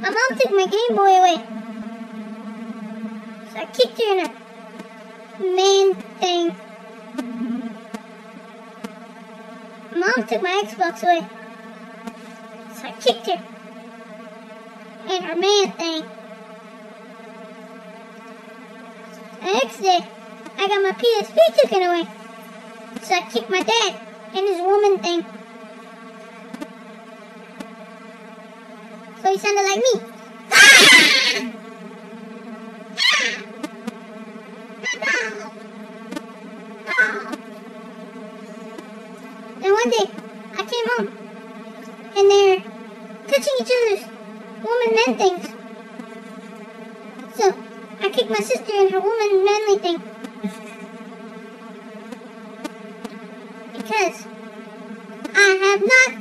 My mom took my Game Boy away. So I kicked her in her man thing. Mom took my Xbox away. So I kicked her in her man thing. The next day, I got my PSP taken away. So I kicked my dad in his woman thing. So he sounded like me. Then one day, I came home, and they're touching each other's woman men things. So I kicked my sister in her woman manly thing. Because I have not